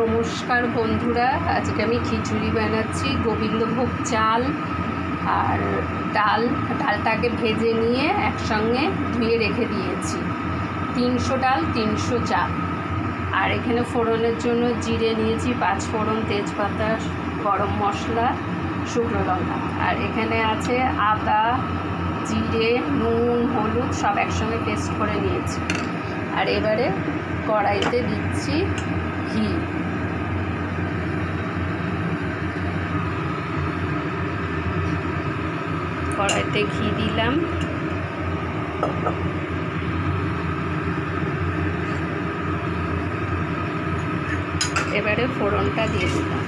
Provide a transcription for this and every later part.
নমস্কার বন্ধুরা, আজকে আমি খিচুড়ি বানাচ্ছি। গোবিন্দভোগ চাল আর ডালটাকে ভেজে নিয়ে একসঙ্গে ধুয়ে রেখে দিয়েছি। 300 ডাল 300 চাল। আর এখানে ফোড়নের জন্য জিরে নিয়েছি, 5 ফোড়ন, তেজপাতা, গরম মশলা, শুকনো লঙ্কা। আর এখানে আছে আদা, জিরে, নুন, হলুদ সব একসঙ্গে পেস্ট করে নিয়েছি। আর এবারে কড়াইতে দিচ্ছি ঘি। কড়াইতে ঘি দিলাম। এবারে ফোড়নটা দিয়ে দিলাম।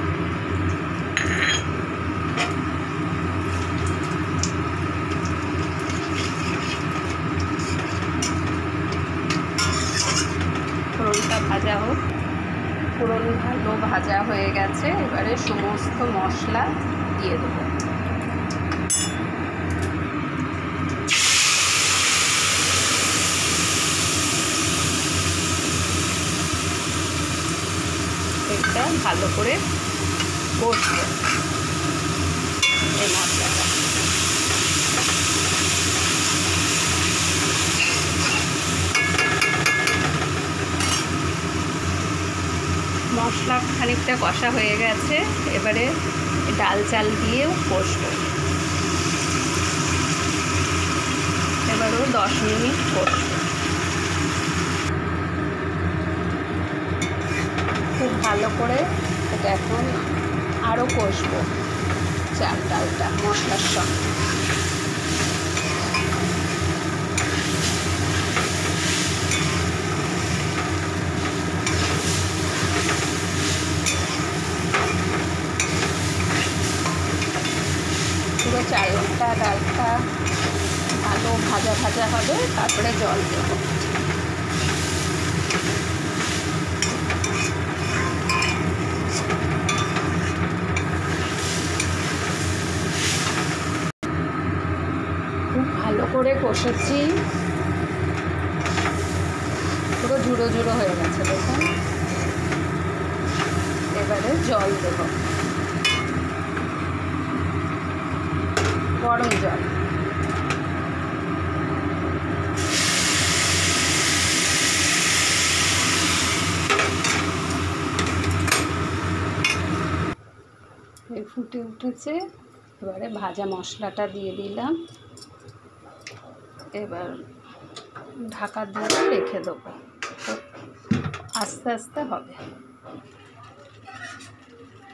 ফোড়নটা ভাজা হোক। ফোড়ন ভালো ভাজা হয়ে গেছে। এবারে সমস্ত মশলা দিয়ে দেবো। এটা ভালো করে কষবো এই মশলাটা। মশলা খানিকটা কষা হয়ে গেছে। এবারে ডাল চাল দিয়েও কষবো। এবারেও 10 মিনিট কষবো। খুব ভালো করে এটা এখন আরও কষবো চাল ডালটা মশলার সঙ্গে। পুরো চালটা ডালটা ভালো ভাজা ভাজা হবে, তারপরে জল দেবো। খুব ভালো করে কষেছি, পুরো ঝুড়ো ঝুড়ো হয়ে গেছে দেখুন। এবারে জল দেব, গরম জল। ফুটে উঠেছে। এবারে ভাজা মশলাটা দিয়ে দিলাম। এবার ঢাকা দিয়ে রেখে দেবো, আস্তে আস্তে হবে।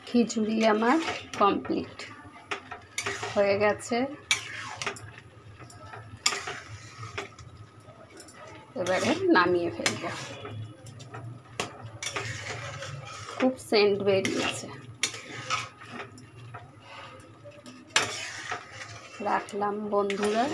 খিচুড়ি আমার কমপ্লিট হয়ে গেছে। এবারে নামিয়ে ফেলবো। খুব সেন্ট বেরিয়েছে। রাখলাম বন্ধুরা।